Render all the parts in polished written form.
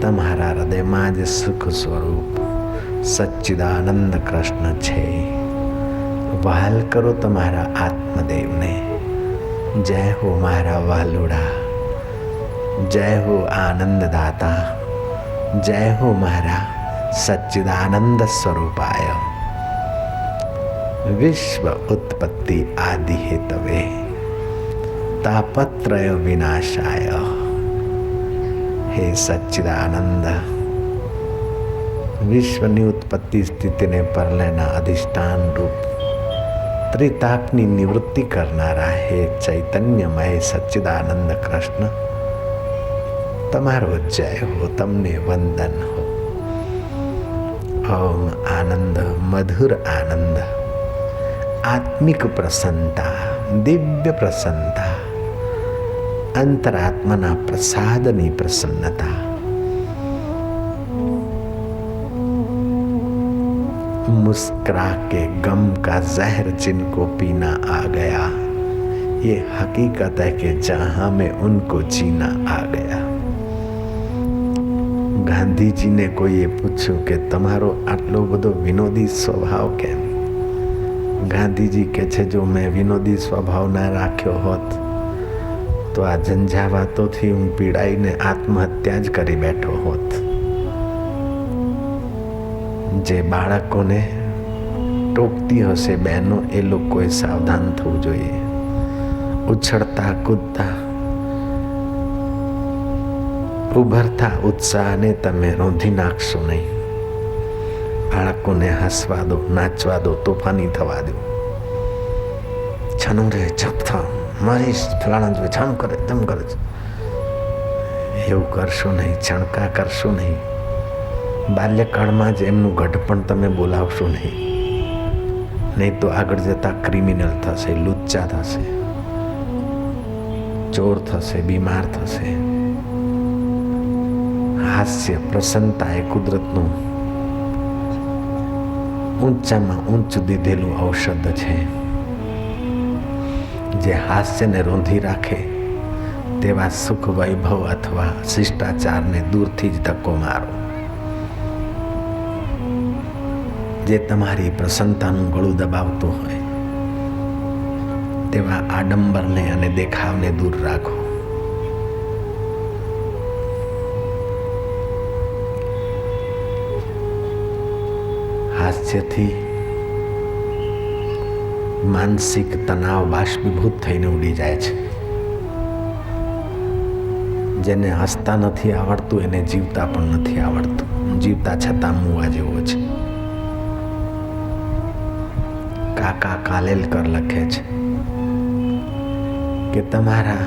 તમારા હૃદયમાં જ સુખ સ્વરૂપ સચ્ચિદાનંદ કૃષ્ણ છે. વહાલ કરો તમારા આત્મદેવને. જય હો મારા વાલુડા, જય હો આનંદદાતા, જય હો મારા સચ્ચિદાનંદ સ્વરૂપાય. વિશ્વ ઉત્પત્તિ આદિ હેતવે તાપત્રય વિનાશાય. હે સચ્ચિદાનંદ, વિશ્વની ઉત્પત્તિ સ્થિતિને પરલેના અધિષ્ઠાન રૂપ ત્રિતાપની નિવૃત્તિ કરનારા હે ચૈતન્યમય સચ્ચિદાનંદ કૃષ્ણ, તમારો જય હો, તમને વંદન હો. ઓમ આનંદ, મધુર આનંદ, આત્મિક પ્રસન્નતા, દિવ્ય પ્રસન્નતા, अंतरात्मा प्रसादनी प्रसन्नता, मुस्कुरा के गम का जहर जिनको पीना आ गया, ये हकीकत है कि जहां में उनको जीना आ गया. ગાંધીજીને કોઈએ પૂછ્યું કે તમારો આટલો બધો વિનોદી સ્વભાવ કેમ? ગાંધીજી કહે છે, જો મેં વિનોદી સ્વભાવ ના રાખ્યો હોત તો આ ઝંઝાવાતોથી હું પીડાઈને આત્મહત્યા જ કરી બેઠો હોત. જે બાળકોને ટોકતી હશે બહેનો, એ લોકોએ સાવધાન થવું જોઈએ. ઉછળતા કૂદતા ઉભરતા ઉત્સાહને તમે રોંધી નાખશો નહીં. બાળકોને હસવા દો, નાચવા દો, તોફાની થવા દો. છનું રે ચપ થા, મારી ફલાણા જો છામ કરે તેમ કરે છે, એવું કરશો નહીં. ચણકા કરશો નહીં. બાલ્યકાળમાં જ એમનું ગઢપણ તમે બોલાવશો નહીં. નહીં તો આગળ જતા ક્રિમિનલ થશે, લુચ્ચા થશે, ચોર થશે, બીમાર થશે. હાસ્ય, પ્રસન્નતા એ કુદરતનું ઊંચામાં ઊંચું દીધેલું ઔષધ છે. જે હાસ્યને રોંધી રાખે તેવા સુખ, વૈભવ અથવા શિષ્ટાચારને દૂરથી જ ધક્કો મારો. જે તમારી પ્રસન્નતાનું ગળું દબાવતું હોય તેવા આડંબરને અને દેખાવને દૂર રાખો. હાસ્યથી માનસિક તણાવ બાષ્પીભૂત થઈને ઉડી જાય છે. જેને હસતા નથી આવડતું એને જીવતા પણ નથી આવડતું. જીવતા છતાં મુવા જેવો છે. કાકા કાલેલકર લખે છે કે તમારા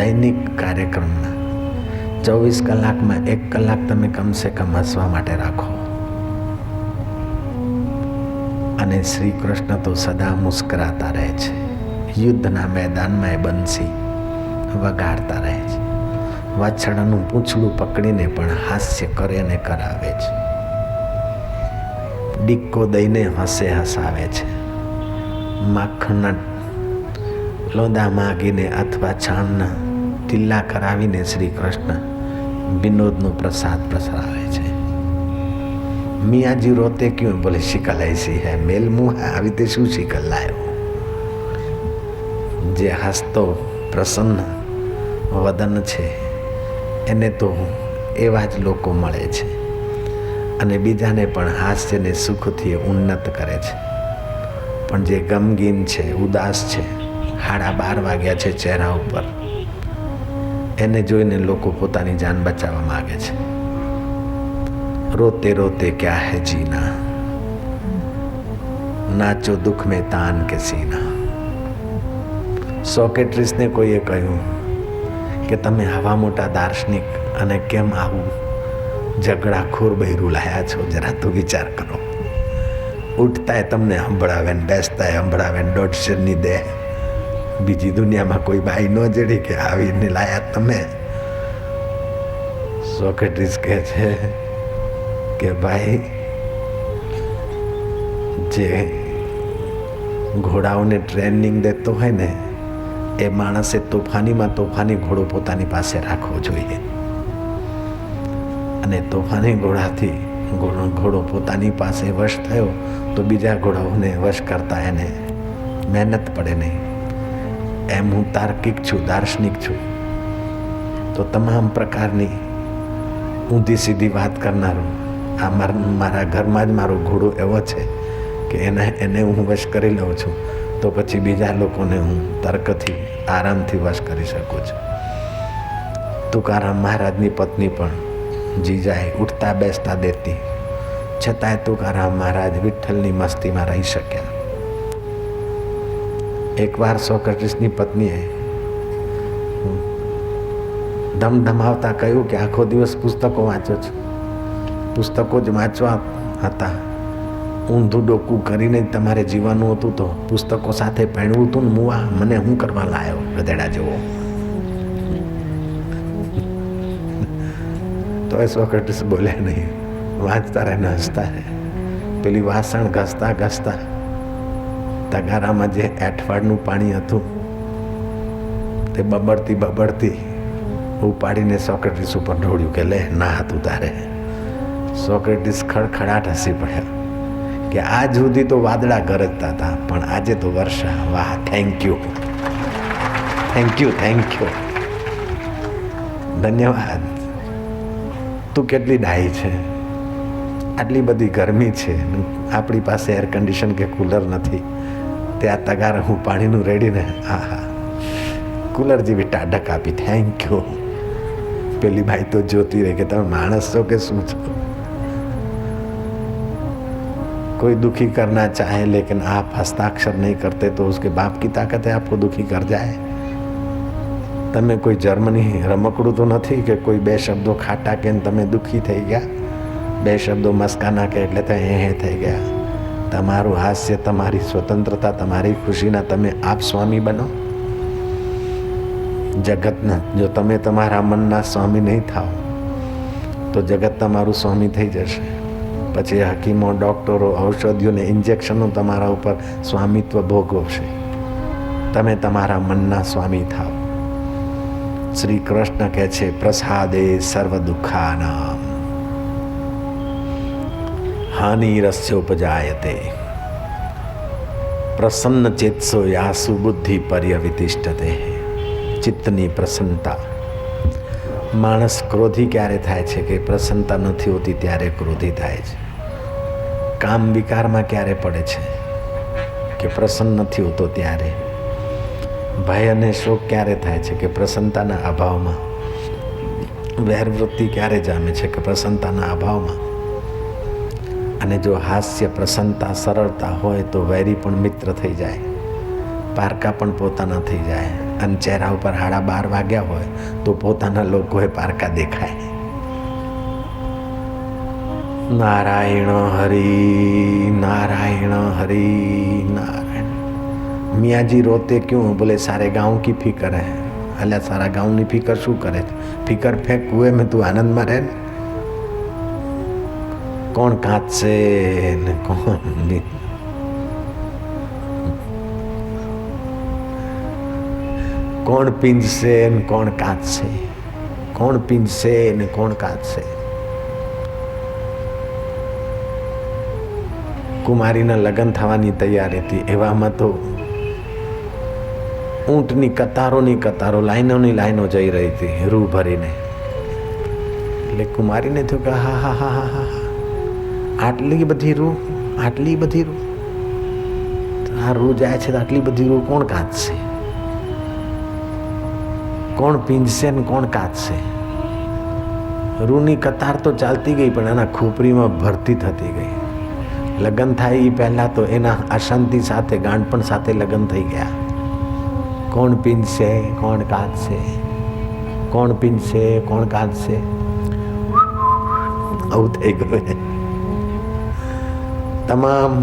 દૈનિક કાર્યક્રમના 24 કલાકમાં 1 કલાક તમે કમસે કમ હસવા માટે રાખો. અને શ્રી કૃષ્ણ તો સદા મુસ્કરાતા રહે છે. યુદ્ધના મેદાનમાં એ બંસી વગાડતા રહે છે. વાછરડાનું પૂંછડું પકડીને પણ હાસ્ય કરે અને કરાવે છે. ડિક્કો દઈને હસાવે છે. માખણના લોદા માગીને અથવા છાણના ટીલા કરાવીને શ્રી કૃષ્ણ વિનોદનો પ્રસાદ પ્રસરાવે છે. मियाँ जी रोते क्यों? बोले शिकल ऐसी है, मेल मुँह है, આવી તે શું શિકલ લાયો? જે હસતો પ્રસન્ન વદન છે એને તો એવા જ લોકો મળે છે અને બીજાને પણ હાસ્યને સુખથી ઉન્નત કરે છે. પણ જે ગમગીન છે, ઉદાસ છે, 12:30 વાગ્યા છે ચહેરા ઉપર, એને જોઈને લોકો પોતાની જાન બચાવવા માંગે છે. रोते रोते क्या है जीना, नाचो दुख में तान के सीना. સોક્રેટિસને કોઈએ કહ્યું કે તમે આવા મોટા દાર્શનિક અને કેમ આવું ઝઘડાખોર બૈરું લાયા છો, જરા તો વિચાર કરો. ઉઠતાય તમને સંભળાવે ને બેસતાય સંભળાવે ને 150 દે. બીજી દુનિયામાં કોઈ બાઈ ન જડી કે આવીને લાયા તમે. સોક્રેટિસ કહે છે કે ભાઈ, જે ઘોડાઓને ટ્રેનિંગ દેતો હોય ને એ માણસે તોફાનીમાં તોફાની ઘોડો પોતાની પાસે રાખવો જોઈએ. અને તોફાની ઘોડાથી ઘોડો પોતાની પાસે વશ થયો તો બીજા ઘોડાઓને વશ કરતા એને મહેનત પડે નહીં. એમ હું તાર્કિક છું, દાર્શનિક છું, તો તમામ પ્રકારની ઊંધી સીધી વાત કરનારો આ મારા ઘરમાં જ મારો ઘોડો એવો છે કે એને હું વશ કરી લઉં છું, તો પછી બીજા લોકોને હું તર્કથી આરામથી વશ કરી શકું છું. તુકારામ મહારાજની પત્ની પણ જીજાએ ઉઠતા બેસતા દેતી, છતાંય તુકારામ મહારાજ વિઠ્ઠલની મસ્તીમાં રહી શક્યા. એકવાર સોક્રેટિસની પત્નીએ ધમધમાવતા કહ્યું કે આખો દિવસ પુસ્તકો વાંચો છો, પુસ્તકો જ વાંચવા હતા, ઊંધું ડોકું કરીને જ તમારે જીવવાનું હતું, તો પુસ્તકો સાથે પહેણવું હતું ને મુવા મને હું કરવા લાયો ગધેડા જેવો. તો એ સોક્રેટિસ બોલે નહીં, વાંચતા રહે ને હસતા રહે. પેલી વાસણ ઘસતા ઘસતા તગારામાં જે એઠવાડનું પાણી હતું તે બબડતી ઉપાડીને સોક્રેટિસ ઉપર ઢોળ્યું કે લે ના હતું તારે. સોક્રેટિસ ખડખડાટ હસી પડ્યા કે આજ સુધી તો વાદળા ગરજતા હતા, પણ આજે તો વર્ષા. વાહ, થેન્ક યુ, ધન્યવાદ. તું કેટલી ડાહી છે, આટલી બધી ગરમી છે, આપણી પાસે એર કન્ડિશન કે કુલર નથી, ત્યાં તગાર હું પાણીનું રેડીને આહા કુલર જેવી ટાઢક આપી. Thank you. પેલી ભાઈ તો જોતી રહી કે તમે માણસ છો કે શું છો. कोई दुखी करना चाहे लेकिन आप हस्ताक्षर नहीं करते तो उसके बाप की ताकत है आपको दुखी कर जाए. તમે કોઈ જર્મની રમકડું તો નથી કે કોઈ બે શબ્દો ખાટા કે તમે દુખી થઈ ગયા, બે શબ્દો મસ્કાના કે એટલે તો હે થઈ ગયા. તમારું હાસ્ય, તમારી સ્વતંત્રતા, તમારી ખુશીના તમે આપ સ્વામી બનો. જગતના જો તમે તમારા મનના સ્વામી નહીં થાઓ તો જગત તમારું સ્વામી થઈ જશે. પછી હકીમો, ડૉક્ટરો, ઔષધિઓ ને ઇન્જેક્શનો તમારા ઉપર સ્વામિત્વ ભોગવશે. તમે તમારા મનના સ્વામી થાઓ. શ્રી કૃષ્ણ કહે છે પ્રસાદે સર્વ દુઃખાનામ હાનિરસ્યોપજાયતે પ્રસન્ન ચેતસો યાસુ બુદ્ધિ પર્યવિતિષ્ઠતે. ચિત્તની પ્રસન્નતા. માણસ ક્રોધી ક્યારે થાય છે કે પ્રસન્નતા નથી હોતી ત્યારે ક્રોધી થાય છે. કામ વિકારમાં ક્યારે પડે છે કે પ્રસન્ન નથી હોતો ત્યારે. ભય અને શોક ક્યારે થાય છે કે પ્રસન્નતાના અભાવમાં. વૈરવૃત્તિ ક્યારે જામે છે કે પ્રસન્નતાના અભાવમાં. અને જો હાસ્ય, પ્રસન્નતા, સરળતા હોય તો વૈરી પણ મિત્ર થઈ જાય, પારકા પણ પોતાના થઈ જાય. અને ચહેરા ઉપર 12:30 વાગ્યા હોય તો પોતાના લોકોએ પારકા દેખાય. नारायण हरि नारायण हरि नारायण। मियाँ जी रोते क्यों? बोले सारे गांव की फिक्र है। अल्लाह सारा गांव की फिक्र शू करे? फिक्र फेंक कुएं में तू आनंद में रहे। कौन कांच से न कौन कौन पिंज से न कौन कांच से, कौन पिंज से न कौन कांच से। कुमारीना लग्न थवानी तैयारी थी, एवामां तो ऊंटनी कतारोनी कतारो, लाइनोनी लाइनो जई रही थी रूह भरीने। એટલે કુમારીને થયું કે હા હા હા હા હા આટલી બધી રૂહ, આટલી બધી રૂહ, આ રૂહ જાય છે તો આટલી બધી રૂહ કોણ કાઢશે? કોણ પીંજશે ને કોણ કાઢશે? રૂહની કતાર તો ચાલતી ગઈ પણ એના ખોપરીમાં ભરતી થતી ગઈ. લગ્ન થાય એ પહેલાં તો એના અશાંતિ સાથે, ગાંડપણ સાથે લગ્ન થઈ ગયા. કોણ પીંજશે, કોણ કાઢશે, કોણ પીંજશે, કોણ કાઢશે, આવું થઈ ગયું. તમામ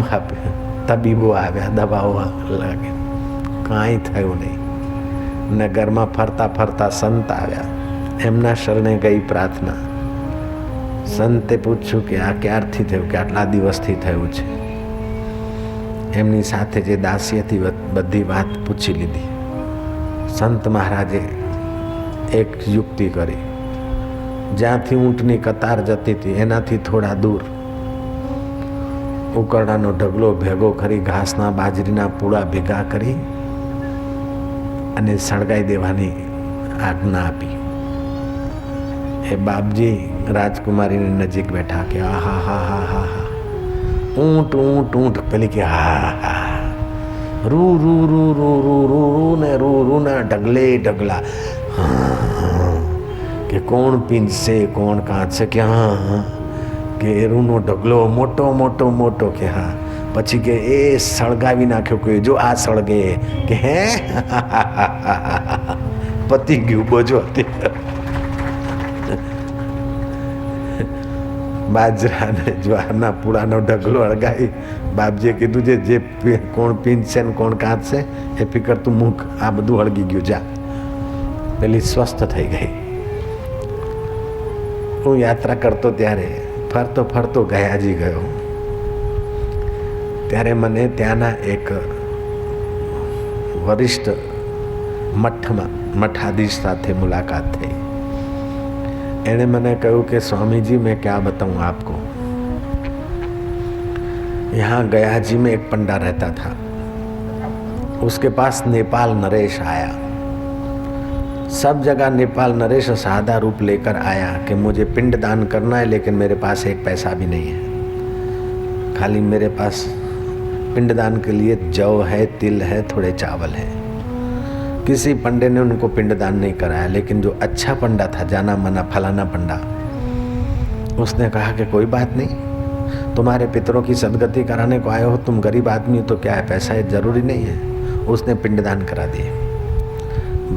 તબીબો આવ્યા, દવાઓ લાગે, કાંઈ થયું નહીં. નગરમાં ફરતા ફરતા સંત આવ્યા, એમના શરણે ગઈ પ્રાર્થના. સંતે પૂછ્યું કે આ ક્યારથી થયું, કે આટલા દિવસથી થયું છે. એમની સાથે જે દાસી હતી બધી વાત પૂછી લીધી. સંત મહારાજે એક યુક્તિ કરી, જ્યાંથી ઊંટની કતાર જતી હતી એનાથી થોડા દૂર ઉકરડાનો ઢગલો ભેગો કરી ઘાસના બાજરીના પૂળા ભેગા કરી અને સળગાઈ દેવાની આજ્ઞા આપી. એ બાપજી રાજકુમારીની નજીક બેઠા કે આ હા હા હા હા હા ઊંટ ઊંટ ઊંટ પેલી કે હા હા રૂ રૂ રૂ રૂ રૂ રૂ રૂ ને રૂ રૂ ના ઢગલે ઢગલા કે કોણ પીંજશે કોણ કાંચશે કે હા કે રૂનો ઢગલો મોટો મોટો મોટો કે હા. પછી કે એ સળગાવી નાખ્યો કે જો આ સળગે કે હે પતી ગયું બોજો હતી. બાજરા ને જ્વારના પૂળાનો ઢગલો અળગાવી બાપજીએ કીધું જે કોણ પીંજશે ને કોણ કાંચશે એ ફિકર તું મૂક, આ બધું હળગી ગયું જા. પેલી સ્વસ્થ થઈ ગઈ. હું યાત્રા કરતો ત્યારે ફરતો ફરતો ગયાજી ગયો ત્યારે મને ત્યાંના એક વરિષ્ઠ મઠાધીશ સાથે મુલાકાત થઈ. एने मैंने कहूँ कि स्वामी जी मैं क्या बताऊँ आपको, यहाँ गया जी में एक पंडा रहता था, उसके पास नेपाल नरेश आया. सब जगह नेपाल नरेश सादा रूप लेकर आया कि मुझे पिंड दान करना है लेकिन मेरे पास एक पैसा भी नहीं है, खाली मेरे पास पिंड दान के लिए जौ है, तिल है, थोड़े चावल है. किसी पंडे ने उनको पिंडदान नहीं कराया, लेकिन जो अच्छा पंडा था, जाना माना फलाना पंडा, उसने कहा कि कोई बात नहीं, तुम्हारे पितरों की सदगति कराने को आए हो, तुम गरीब आदमी हो तो क्या है, पैसा है जरूरी नहीं है. उसने पिंडदान करा दिए.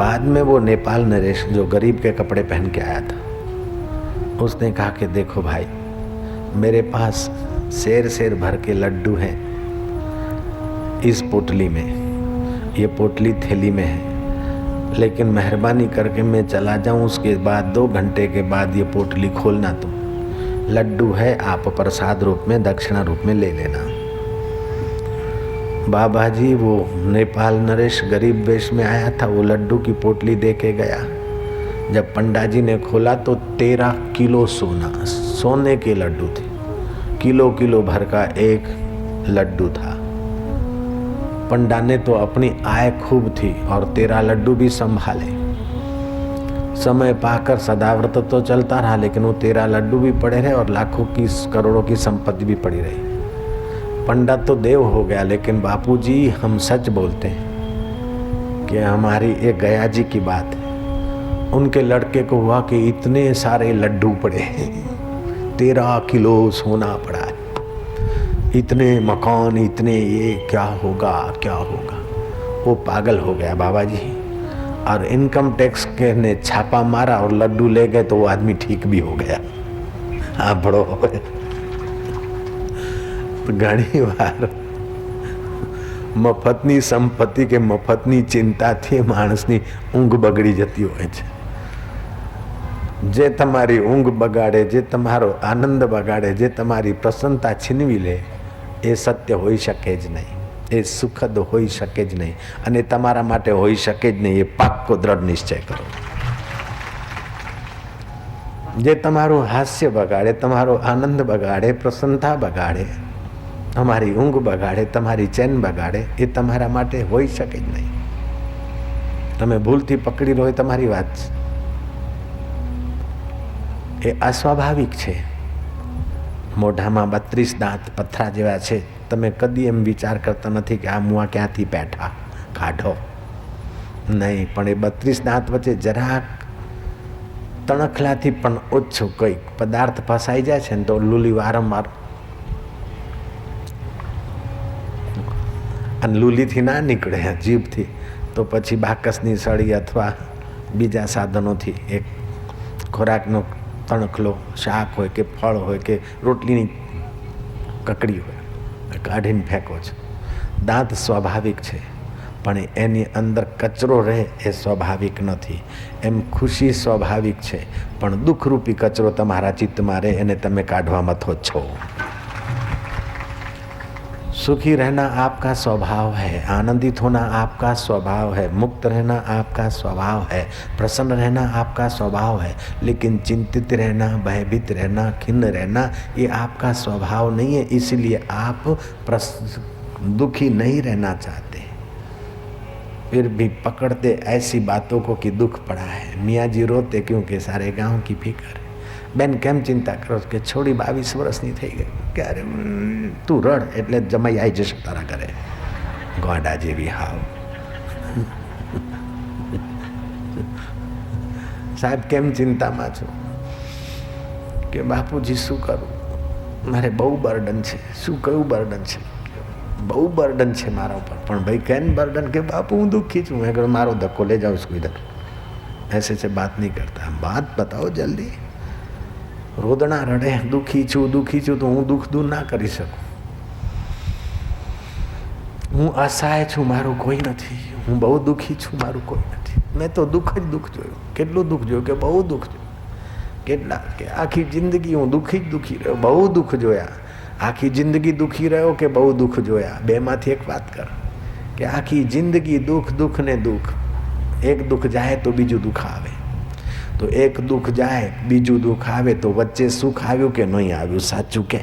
बाद में वो नेपाल नरेश जो गरीब के कपड़े पहन के आया था, उसने कहा कि देखो भाई, मेरे पास शेर भर के लड्डू हैं इस पोटली में, ये पोटली थैली में है, लेकिन मेहरबानी करके मैं चला जाऊं, उसके बाद 2 घंटे के बाद ये पोटली खोलना, तुम लड्डू है आप प्रसाद रूप में दक्षिणा रूप में ले लेना. बाबा जी वो नेपाल नरेश गरीब वेश में आया था, वो लड्डू की पोटली दे के गया. जब पंडा जी ने खोला तो 13 किलो सोने के लड्डू थे. किलो किलो भर का एक लड्डू था. पंडा ने तो अपनी आय खूब थी और 13 लड्डू भी संभाले. समय पाकर सदाव्रत तो चलता रहा, लेकिन वो 13 लड्डू भी पड़े रहे और लाखों की करोड़ों की संपत्ति भी पड़ी रही. पंडा तो देव हो गया, लेकिन बापूजी हम सच बोलते हैं कि हमारी एक गया जी की बात है. उनके लड़के को हुआ कि इतने सारे लड्डू पड़े हैं, 13 किलो सोना पड़ा है, इतने मकान, इतने ये, क्या होगा क्या होगा. वो पागल हो गया बाबा जी, और इनकम टैक्स के ने छापा मारा और लड्डू ले गए तो वो आदमी ठीक भी हो गया. हाँ बड़ो घणी वार मफतनी संपत्ति के मफतनी चिंता थी माणसनी ઊંઘ બગડી જતી હોય છે. જે તમારી ઊંઘ બગાડે, જે તમારો આનંદ બગાડે, જે તમારી પ્રસન્નતા છીનવી લે, એ સત્ય હોઈ શકે જ નહીં, એ સુખદ હોઈ શકે જ નહીં, અને તમારા માટે હોઈ શકે જ નહીં. એ પાક્કો દ્રઢ નિશ્ચય કરો. જે તમારું હાસ્ય બગાડે, તમારો આનંદ બગાડે, પ્રસન્નતા બગાડે, તમારી ઊંઘ બગાડે, તમારી ચેન બગાડે, એ તમારા માટે હોઈ શકે જ નહીં. તમે ભૂલથી પકડી લો એ તમારી વાત છે, એ અસ્વાભાવિક છે. મોઢામાં 32 દાંત પથરા જેવા છે, તમે કદી એમ વિચાર કરતા નથી કે આ મુઆ ક્યાંથી બેઠા કાઢો નહીં, પણ એ 32 દાંત વચ્ચે જરાક તણખલાથી પણ ઓછું કંઈક પદાર્થ ફસાઈ જાય છે ને તો લૂલી વારંવાર, અને લૂલીથી ના નીકળે જીભથી તો પછી બાકસની સળી અથવા બીજા સાધનોથી એક ખોરાકનો તણખલો, શાક હોય કે ફળ હોય કે રોટલીની કકડી હોય, કાઢીને ફેંકો છો. દાંત સ્વાભાવિક છે, પણ એની અંદર કચરો રહે એ સ્વાભાવિક નથી. એમ ખુશી સ્વાભાવિક છે, પણ દુઃખરૂપી કચરો તમારા ચિત્તમાં રહે એને તમે કાઢવા મથો છો. सुखी रहना आपका स्वभाव है, आनंदित होना आपका स्वभाव है, मुक्त रहना आपका स्वभाव है, प्रसन्न रहना आपका स्वभाव है। लेकिन चिंतित रहना, भयभीत रहना, खिन्न रहना ये आपका स्वभाव नहीं है। इसलिए आप दुखी नहीं रहना चाहते, फिर भी पकड़ते ऐसी बातों को कि दुख पड़ा है। मियाँ जी रोते क्योंकि सारे गांव की फिकर है। બેન કેમ ચિંતા કરો કે છોડી 22 વર્ષની થઈ ગઈ કે અરે તું રડ એટલે જમાઈ આવી જશે તારા ઘરે ગોડા જેવી હાવ સાહેબ કેમ ચિંતામાં છો કે બાપુજી શું કરું મારે બહુ બર્ડન છે શું કયું બર્ડન છે બહુ બર્ડન છે મારા ઉપર પણ ભાઈ કેમ બર્ડન કે બાપુ હું દુઃખી છું મેં કહ્યું મારો ધક્કો ले जाओ इसको इधर ऐसे से बात नहीं करता बात बताओ जल्दी रोदना रड़े दुखी छू तो हूँ दुख दूर ना करी सकूँ हूँ असहाय छू मारू कोई नहीं हूँ बहु दुखी छू मारू कोई नहीं मैं तो दुख ज दुख जोयुं केटलुं दुख जोयुं के बहु दुख जोयुं केटला के आखी जिंदगी हूँ दुखी ज दुखी रह्यो बहु दुख जोया आखी जिंदगी दुखी रह्यो के बहु दुख जोया बेमांथी एक बात कर के आखी जिंदगी दुख दुख ने दुख एक दुख जाए तो बीजू दुख आवे तो एक दुख जाए बीजू दुख आवे तो वच्चे सुख आव्યું કે નહીં આવ્યું સાચું કે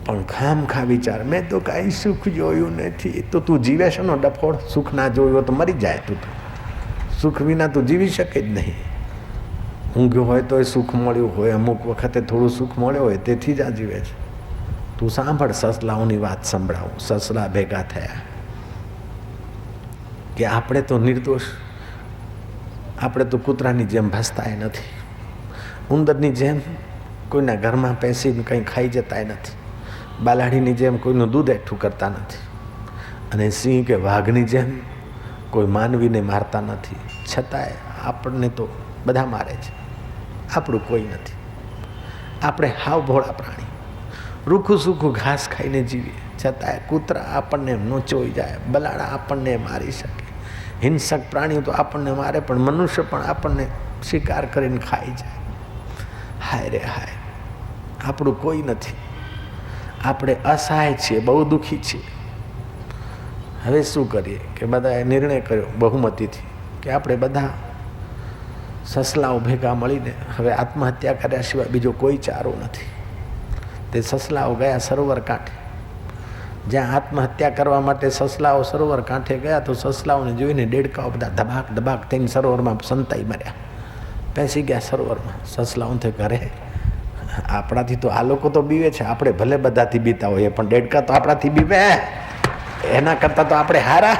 પણ ખામખા વિચાર મેં તો કાંઈ સુખ જોયું નથી તો તું જીવે છે નો ડફોડ સુખ ના જોયું તો મરી જાય તું તો સુખ વિના તું જીવી શકે જ નહીં ઊંઘ્યો હોય તો સુખ મળ્યું હોય અમુક વખતે થોડું સુખ મળ્યું હોય તેથી જ આ જીવે છે તું સાંભળ સસલાઓની વાત સંભળાવું સસલા ભેગા થયા કે આપણે તો નિર્દોષ આપણે તો કૂતરાની જેમ ભસતાય નથી ઉંદરની જેમ કોઈના ઘરમાં પેસીને કંઈ ખાઈ જતાય નથી બાલાડીની જેમ કોઈનું દૂધ એકઠું કરતા નથી અને સિંહ કે વાઘની જેમ કોઈ માનવીને મારતા નથી છતાંય આપણને તો બધા મારે છે આપણું કોઈ નથી આપણે હાવ ભોળા પ્રાણી રૂખું સૂખું ઘાસ ખાઈને જીવીએ છતાંય કૂતરા આપણને નોચોઈ જાય બલાડા આપણને મારી શકે हिंसक प्राणी तो आपने मारे पण मनुष्य पण आपने शिकार करीने खाई जाए हाय रे हाय आपणुं कोई नथी आपणे असहाय छीए बहु दुखी छीए हवे शुं करीए के बधाए निर्णय कर्यो बहुमतीथी के आपणे बधा ससलाओ भेगा मळीने हवे आत्महत्या कर्या सिवाय बीजो कोई चारो नथी ते ससलाओ गया सरोवर कांठे જ્યાં આત્મહત્યા કરવા માટે સસલાઓ સરોવર કાંઠે ગયા તો સસલાઓને જોઈને દેડકાઓ બધા ધબાક ધબાક થઈને સરોવરમાં સંતાઈ મર્યા પેસી ગયા સરોવરમાં સસલાઓ તે ઘરે આપણાથી તો આ લોકો તો બીવે છે આપણે ભલે બધાથી બીતા હોઈએ પણ દેડકા તો આપણાથી બીવે એના કરતાં તો આપણે હારા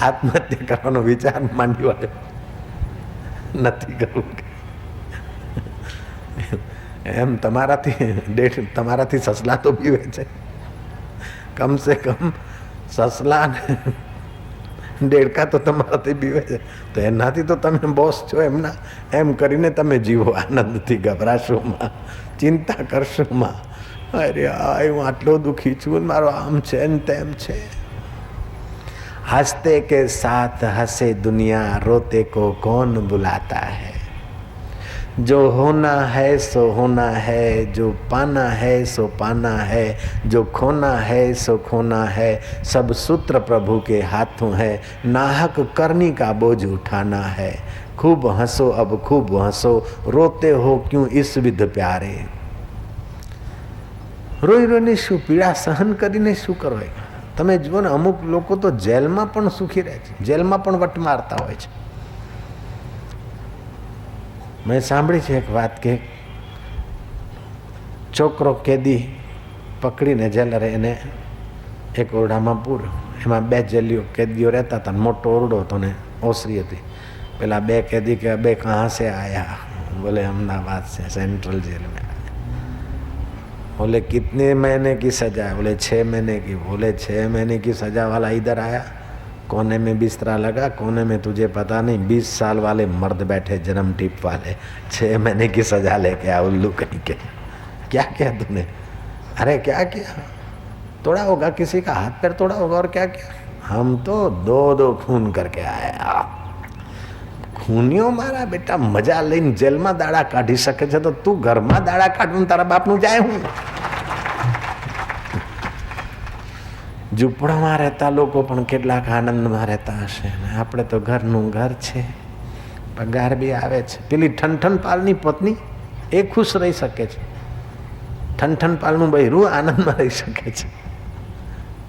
આત્મહત્યા કરવાનો વિચાર માંડ્યો નથી કરવું એમ તમારાથી સસલા તો પીવે છે કમ સે કમ સસલા દેડકા તો તમારાથી પીવે છે તો એનાથી તો તમે બોસ છો એમના એમ કરીને તમે જીવો આનંદથી ગભરાશોમાં ચિંતા કરશોમાં અરે આ હું આટલો દુઃખી છું મારો આમ છે ને તેમ છે હસતે કે સાથ હસે દુનિયા રોતે કો કોણ બુલાતા है जो होना है सो होना है जो पाना है सो पाना है जो खोना है सो खोना है सब सूत्र प्रभु के हाथों है नाहक करनी का बोझ उठाना है खूब हंसो अब खूब हंसो रोते हो क्यों इस विध प्यारे रोई रोईने शू पीड़ा सहन करीने शू करवाय તમે જુઓ ને અમુક લોકો તો જેલમાં પણ સુખી રહે છે જેલમાં પણ વટ મારતા હોય છે मैं सांभी है एक बात के छोकरो कैदी पकड़ी ने जेलरे ने एक ओरडा में पूर एम बे जेलियो कैदीओ रहता था मोटो ओरडो तो ने ओसरी थी पेला बे कैदी के बे कहाँ से आया बोले अहमदाबाद से सेंट्रल जेल में बोले कितने महीने की सजा है बोले 6 महीने की बोले 6 महीने की सजा वाला इधर आया कोने में बिस्तरा लगा कोने में तुझे पता नहीं 20 साल वाले मर्द बैठे जन्म टिप वाले 6 महीने की सजा लेके आ उल्लू कहीं के क्या किया तूने अरे क्या किया तोड़ा होगा किसी का हाथ पैर तोड़ा होगा और क्या किया हम तो 2 खून करके आए હુનિયો મારા બેટા મજા લઈને જેલમાં દાડા કાઢી શકે છે, તો તું ઘરમાં દાડા કાઢવું તારા બાપનું જાય હું? ઝૂંપડામાં રહેતા લોકો પણ કેટલાક આનંદમાં રહેતા હશે. આપણે તો ઘરનું ઘર છે, પગાર બી આવે છે. પેલી ઠનઠન પાલની પત્ની એ ખુશ રહી શકે છે, ઠનઠન પાલનું બૈરું આનંદમાં રહી શકે છે.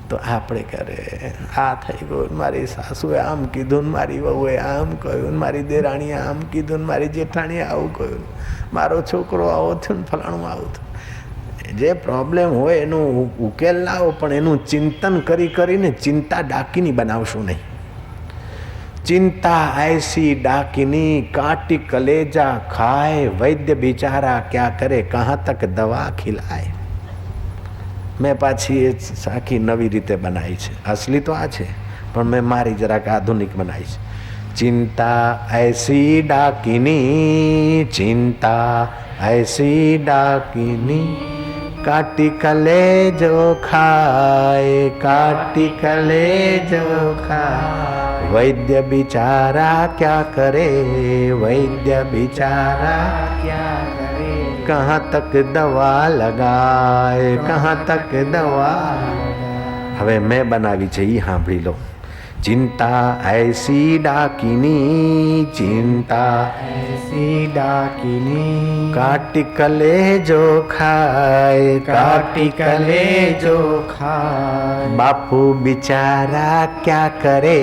તો આપણે કરે આ થઈ ગયું, મારી સાસુએ આમ કીધું, મારી વહુએ આમ કહ્યું, મારી દેરાણીએ આમ કીધું, મારી જેઠાણીએ આવું કહ્યું, મારો છોકરો આવો થયો ને ફલાણું આવું થયું. જે પ્રોબ્લેમ હોય એનું ઉકેલ લાવો, પણ એનું ચિંતન કરીને ચિંતા ડાકીની બનાવશું નહીં. चिंता ऐसी डाकिनी काटी कलेजा खाए, वैद्य बिचारा क्या करे, कहाँ तक दवा खिलाए. મેં પાછી એ સાખી નવી રીતે બનાવી છે. અસલી તો આ છે, પણ મેં મારી જરાક આધુનિક બનાવી છે. ચિંતા ऐसी डाकिनी, चिंता ऐसी डाकिनी, काटी कलेजो खाए, काटी कलेजो खाए, वैद्य बिचारा क्या करे, वैद्य बिचारा क्या करे, कहाँ तक दवा लगाए, कहाँ तक दवा. હવે મેં બનાવી છે એ સાંભળી લો. चिंता ऐसी डाकिनी, चिंता ऐसी डाकिनी, काटी कलेजो खाए, काटी कलेजो खाए, बापू बिचारा क्या करे,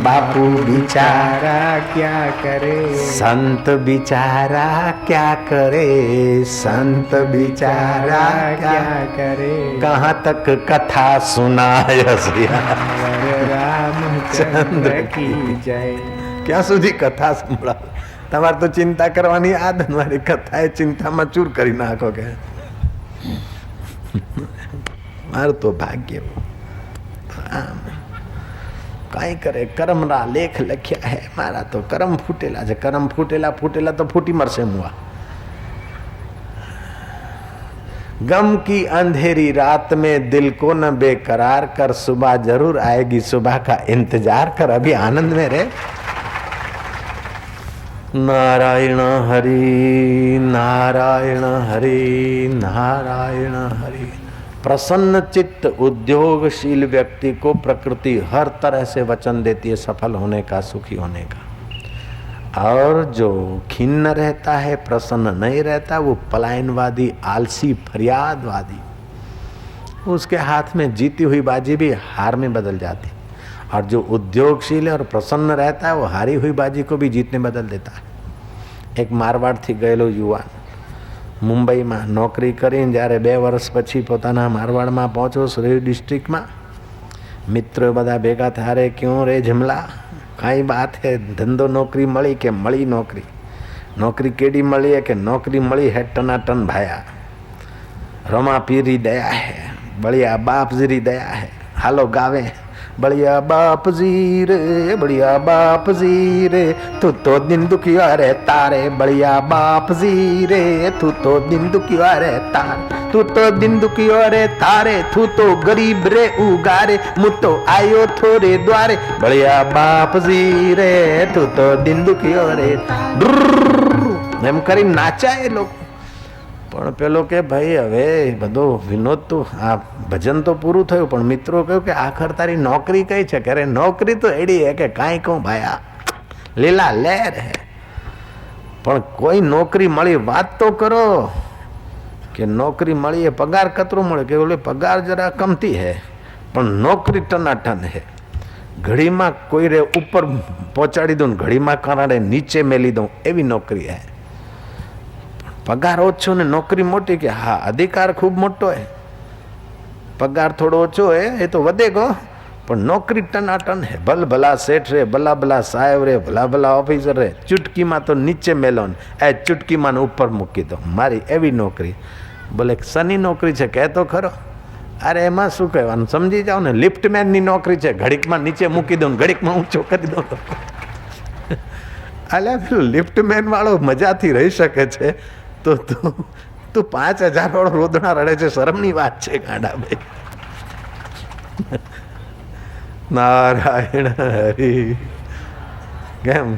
बापू बिचारा क्या करे, संत बिचारा क्या करे, संत बिचारा क्या करे, कहाँ तक कथा सुनाय रामचंद्र की जय. ક્યાં સુધી કથા સંભળાવ? તમારે તો ચિંતા કરવાની આદત, મારી કથા એ ચિંતામાં ચૂર કરી નાખો. કે મારું તો ભાગ્ય આમ કાંઈ કરે, કર્મના લેખ લખ્યા હે. મારા તો કરમ ફૂટેલા છે. કરમ ફૂટેલા તો ફૂટી મરશે મુઆ. गम की अंधेरी रात में दिल को न बेकरार कर, सुबह जरूर आएगी, सुबह का इंतजार कर. अभी आनंद में रहे. नारायण हरि, नारायण हरि, नारायण हरि. प्रसन्न चित्त उद्योगशील व्यक्ति को प्रकृति हर तरह से वचन देती है सफल होने का, सुखी होने का. और जो खिन्न रहता है, प्रसन्न नहीं रहता, वो पलायनवादी, आलसी, फरियादवादी, उसके हाथ में जीती हुई बाजी भी हार में बदल जाती. और जो उद्योगशील है और प्रसन्न रहता है, वो हारी हुई बाजी को भी जीतने बदल देता है. एक मारवाड़ थी गયેલો યુવાન મુંબઈમાં નોકરી કરીને જ્યારે 2 વર્ષ પછી પોતાના મારવાડમાં પહોંચ્યો, સુરત ડિસ્ટ્રિક્ટમાં, મિત્રો બધા ભેગા થાય, ક્यों રે જમલા, કાંઈ બાત હે, ધંધો નોકરી મળી કે મળી નોકરી, નોકરી કેડી મળી કે નોકરી મળી હે ટનાટન ભાયા, રમા પીરી દયા હે, બળિયા બાપજીરી દયા હે. હાલો ગાવે, બળિયા બાપજી રે, બળિયા બાપજી રે, તું તો દિન દુખિયા રે તારે, બળિયા બાપજી રે, તું તો દિન દુખિયા રે તારે, તું તો દિन दुखियो रे तारे, तू तो गरीब रे उगारे, मु तो आयो थोरे द्वारे, बड़िया बाप जी रे, तू तो दिन दुखियो रे. એમ કરી નાચાય લોકો. પણ પેલો કે ભાઈ હવે બધો વિનોદ તો, આ ભજન તો પૂરું થયું, પણ મિત્રો કહ્યું કે આખર તારી નોકરી કઈ છે? કે નોકરી તો એડી હે કે કાંઈ કહું ભાયા, લીલા લહેર હે. પણ કોઈ નોકરી મળી, વાત તો કરો કે નોકરી મળી એ પગાર કતરો મળે, કે ઓલે પગાર જરા કમતી હે પણ નોકરી ટનાટન હે. ઘડીમાં કોઈ રે ઉપર પહોંચાડી દઉં, ઘડીમાં કારણે નીચે મેલી દઉં, એવી નોકરી હે. પગાર ઓછો ને નોકરી મોટી, કે હા અધિકાર ખૂબ મોટો હે, પગાર થોડો ઓછો હે એ તો વધે ગો, પણ નોકરી ટનાટન હે. ભલ ભલા શેઠ રે, ભલા ભલા સાહેબ રે, ભલા ભલા ઓફિસર રે, ચૂટકીમાં તો નીચે મેલો ને એ ચૂટકીમાં ઉપર મૂકી દો, મારી એવી નોકરી. બોલે સની નોકરી છે, કહેતો ખરો. અરે એમાં શું કહેવાનું, સમજી જાઓ ને, લિફ્ટમેનની નોકરી છે, ઘડીકમાં નીચે મૂકી દઉં, ઘડીકમાં ઊંચો કરી દઉં. અલ્યા પેલું લિફ્ટમેન વાળો મજાથી રહી શકે છે, તો તું 5,000 વાળો રોદણા રડે છે, શરમની વાત છે ગાંડા ભાઈ. નારાયણ હરિ. કેમ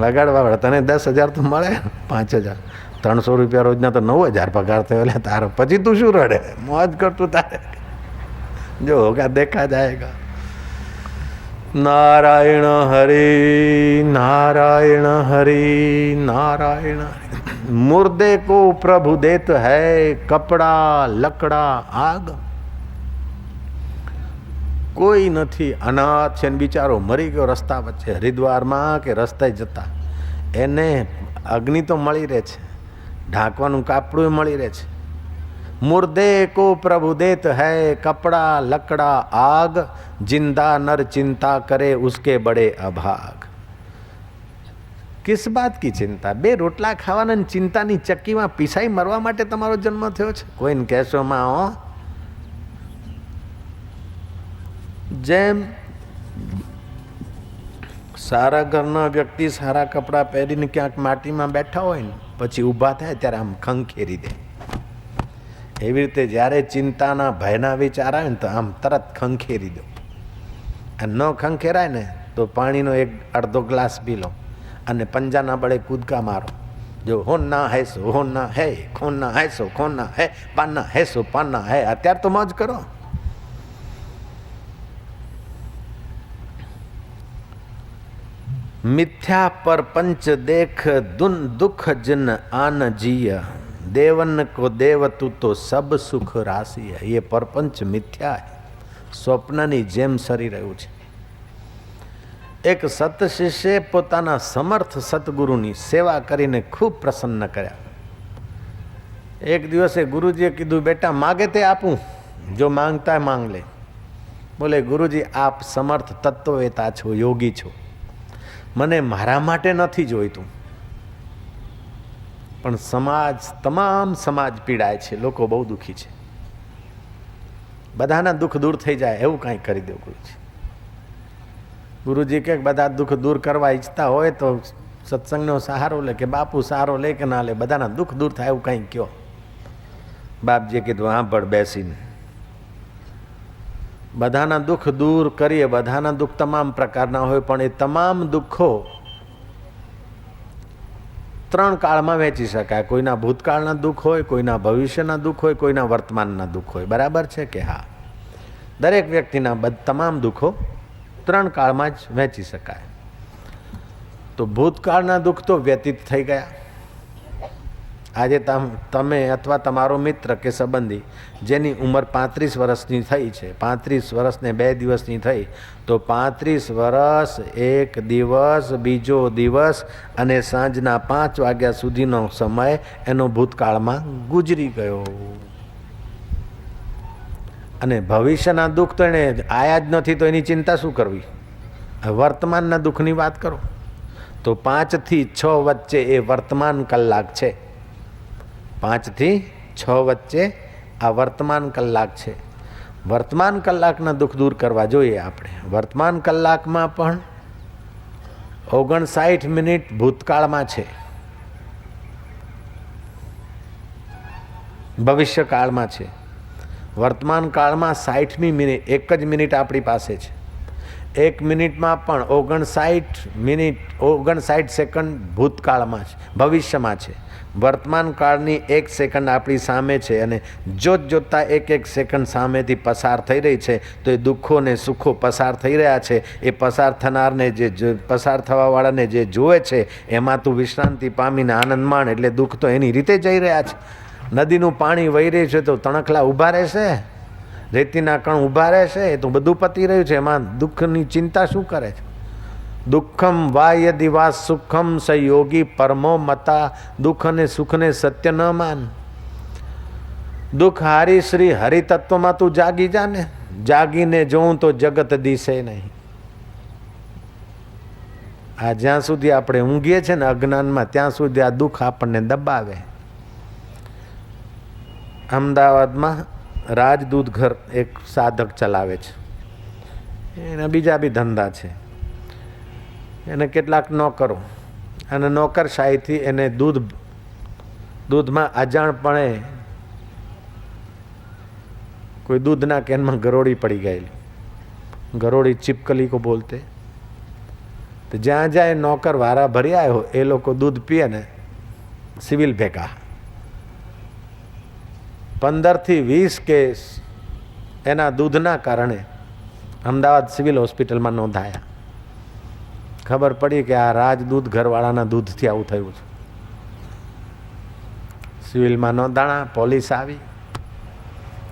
વગાડવા પડે. તને 10,000 તો મળે, 5,000, 300 રૂપિયા રોજના તો 9,000 પગાર થયો. એટલે તારે પછી તું શું રડે? મોજ કરતું તારે, જો હોગા દેખા જાયગા. नारायण हरि नारायण हरि नारायण. मुर्दे को प्रभु देत है कपड़ा लकड़ा आग. કોઈ નથી, અનાથ છે બિચારો, મરી ગયો રસ્તા વચ્ચે, હરિદ્વારમાં કે રસ્તે જતા. એને અગ્નિ તો મળી રહે છે, ઢાંકવાનું કાપડું મળી રહે છે. मुर्दे को प्रभु देत है कपड़ा लकड़ा आग, जिंदा नर चिंता करे उसके बड़े अभाग. किस बात की चिंता? બે રોટલા ખાવાના ચિંતાની ચક્કીમાં પીસાઈ મરવા માટે તમારો જન્મ થયો છે? કોઈને કહેશો માં હો. જેમ સારા ઘરના વ્યક્તિ સારા કપડાં પહેરીને ક્યાંક માટીમાં બેઠા હોય ને પછી ઊભા થાય ત્યારે આમ ખંખેરી દે, એવી રીતે જ્યારે ચિંતાના ભયના વિચાર આવે ને તો આમ તરત ખંખેરી દો. અને ન ખંખેરાય ને તો પાણીનો એક અડધો ગ્લાસ પી લો અને પંજાના બળે કૂદકા મારો. જો હોના હૈસો હોના હે, ખોના હૈસો ખોના હે, પાના હૈસો પાના હે. અત્યારે તો મોજ કરો. मिथ्या पर पंच देख दुन दुख जन आन जिया, देवन को देव तू तो सब सुख राशि है. ये परपंच मिथ्या है, સ્વપ્નની જેમ સરી રહ્યું છે. એક સત શિષ્ય પોતાના સમર્થ સતગુરુની સેવા કરીને ખૂબ પ્રસન્ન કર્યા. એક દિવસે ગુરુજીએ કીધું, બેટા માગે તે આપું, જો માંગતા માંગ લે. બોલે, ગુરુજી આપ સમર્થ તત્વવેતા છો, યોગી છો, મને મારા માટે નથી જોઈતું, પણ સમાજ, તમામ સમાજ પીડાય છે, લોકો બહુ દુઃખી છે, બધાના દુઃખ દૂર થઈ જાય એવું કાંઈ કરી દો ગુરુજી. ગુરુજી કે બધા દુઃખ દૂર કરવા ઈચ્છતા હોય તો સત્સંગનો સહારો લે, કે બાપુ સહારો લે કે ના લે, બધાના દુઃખ દૂર થાય એવું કાંઈ કયો. બાપજીએ કીધું, હા પણ બેસીને બધાના દુઃખ દૂર કરીએ. બધાના દુઃખ તમામ પ્રકારના હોય, પણ એ તમામ દુઃખો 3 કાળમાં વહેંચી શકાય. કોઈના ભૂતકાળના દુઃખ હોય, કોઈના ભવિષ્યના દુઃખ હોય, કોઈના વર્તમાનના દુઃખ હોય. બરાબર છે કે હા? દરેક વ્યક્તિના તમામ દુઃખો 3 કાળમાં જ વહેંચી શકાય. તો ભૂતકાળના દુઃખ તો વ્યતીત થઈ ગયા. આજે તમે અથવા તમારો મિત્ર કે સંબંધી જેની ઉંમર 35 વર્ષની થઈ છે, 35 વર્ષને 2 દિવસની થઈ, તો 35 વર્ષ, 1 દિવસ, બીજો દિવસ અને સાંજના 5 વાગ્યા સુધીનો સમય એનો ભૂતકાળમાં ગુજરી ગયો. અને ભવિષ્યના દુઃખ તો એને આયા જ નથી, તો એની ચિંતા શું કરવી? વર્તમાનના દુઃખની વાત કરો તો 5 થી 6 વચ્ચે એ વર્તમાન કલાક છે. 5 થી 6 વચ્ચે આ વર્તમાન કલાક છે. વર્તમાન કલાકના દુઃખ દૂર કરવા જોઈએ આપણે. વર્તમાન કલાકમાં પણ 59 મિનિટ ભૂતકાળમાં છે, ભવિષ્યકાળમાં છે. વર્તમાન કાળમાં 60મી મિનિટ, 1 જ મિનિટ આપણી પાસે છે. 1 મિનિટમાં પણ 59 સેકન્ડ ભૂતકાળમાં છે, ભવિષ્યમાં છે. વર્તમાન કાળની 1 સેકન્ડ આપણી સામે છે, અને જોતા 1 સેકન્ડ સામેથી પસાર થઈ રહી છે. તો એ દુઃખો ને સુખો પસાર થઈ રહ્યા છે. એ પસાર થનારને, જે પસાર થવાવાળાને જે જુએ છે, એમાં તું વિશ્રાંતિ પામીને આનંદ માણ. એટલે દુઃખ તો એની રીતે જઈ રહ્યા છે. નદીનું પાણી વહી રહ્યું છે તો તણખલા ઊભા રહેશે, રેતીના કણ ઊભા રહેશે, એ તો બધું પતી રહ્યું છે. એમાં દુઃખની ચિંતા શું કરે છે? દુઃખમ વા યદિ વા સુખમ સ યોગી પરમો મતા. દુઃખ અને સુખને સત્ય ન માન. દુઃખ હારી શ્રી હરિતત્વમાં તું જાગી જા ને. જાગીને જોઉં તો જગત દિશે નહીં. આ જ્યાં સુધી આપણે ઊંઘીએ છીએ ને અજ્ઞાનમાં, ત્યાં સુધી આ દુઃખ આપણને દબાવે. અમદાવાદમાં રાજદૂત ઘર એક સાધક ચલાવે છે, એના બીજા બી ધંધા છે. એને કેટલાક નોકરો, અને નોકરશાહીથી એને દૂધમાં અજાણપણે કોઈ દૂધના કેનમાં ગરોળી પડી ગયેલી. ગરોળી ચિપકલી કો બોલતે. તો જ્યાં જ્યાં નોકર વારા ભરી આવ્યો એ લોકો દૂધ પીએ ને સિવિલ ભેગા 15 થી 20 કેસ એના દૂધના કારણે અમદાવાદ સિવિલ હોસ્પિટલમાં નોંધાયા. ખબર પડી કે આ રાજ દૂધ ઘરવાળાના દૂધથી આવું થયું છે. સિવિલમાં નોંધાણા, પોલીસ આવી,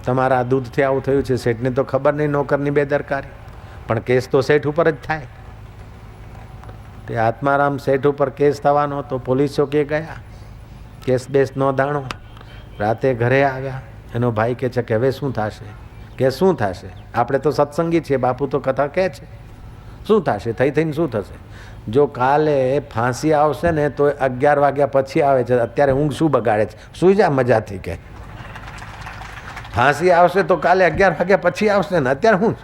તમારા દૂધથી આવું થયું છે. શેઠને તો ખબર નહીં, નોકરની બેદરકારી, પણ કેસ તો શેઠ ઉપર જ થાય. તે આત્મારામ શેઠ ઉપર કેસ થવાનો તો પોલીસ ચોકીએ ગયા, કેસ બેસ નોંધાણો. રાતે ઘરે આવ્યા, એનો ભાઈ કહે છે કે હવે શું થશે? કે શું થશે? આપણે તો સત્સંગી છીએ, બાપુ તો કથા કહે છે. શું થશે? થઈને શું થશે? જો કાલે ફાંસી આવશે ને તો 11 વાગ્યા પછી આવે છે. અત્યારે ઊંઘ શું બગાડે છે? સુઈ જા મજાથી. કે ફાંસી આવશે તો કાલે 11 વાગ્યા પછી આવશે ને, અત્યારે શું?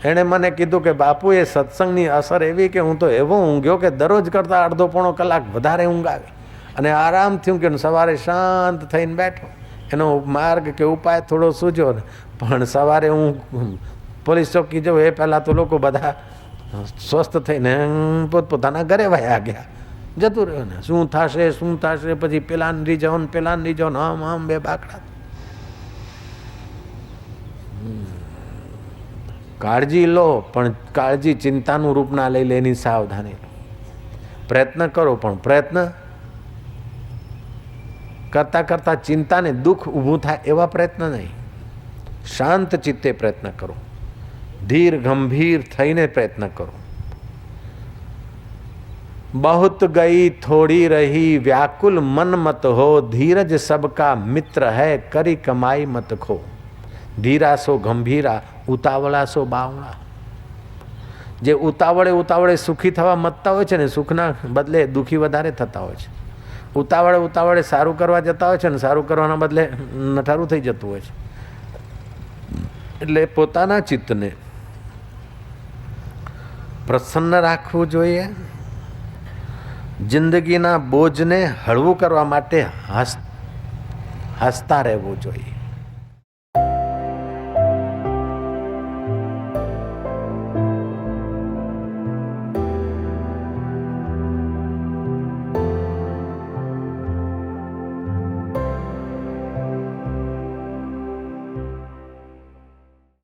એણે મને કીધું કે બાપુ એ સત્સંગની અસર એવી કે હું તો એવો ઊંઘ્યો કે દરરોજ કરતાં અડધો પોણો કલાક વધારે ઊંઘ આવે અને આરામ થયું કે સવારે શાંત થઈને બેઠો. એનો માર્ગ કે ઉપાય થોડો સૂજ્યો ને, પણ સવારે હું પોલીસ ચોકી જાઉં એ પહેલાં તો લોકો બધા સ્વસ્થ થઈને પોતપોતાના ઘરે વયા ગયા. જતું રહ્યું ને શું થશે શું થશે, પછી પેલાને રીઝો ને પેલાને રીઝો ને આમ બે બાકડા. કાળજી લો, પણ કાળજી ચિંતાનું રૂપ ના લઈ લે, એની સાવધાની લો. પ્રયત્ન કરો, પણ પ્રયત્ન કરતાં કરતાં ચિંતાને દુઃખ ઊભું થાય એવા પ્રયત્ન નહીં. શાંત ચિત્તે પ્રયત્ન કરો, ધીર ગંભીર થઈને પ્રયત્ન કરો. बहुत गई थोड़ी रही व्याकुल मन मत हो, धीरज सबका मित्र है करी कमाई मत खो. ધીરા સો ગંભીરા, ઉતાવળા સો બાવળા. જે ઉતાવળે સુખી થવા મતતા હોય છે ને, સુખના બદલે દુઃખી વધારે થતા હોય છે. ઉતાવળે સારું કરવા જતા હોય છે ને, સારું કરવાના બદલે નઠારું થઈ જતું હોય છે. એટલે પોતાના ચિત્તને પ્રસન્ન રાખવું જોઈએ. જિંદગીના બોજને હળવું કરવા માટે હસતા રહેવું જોઈએ.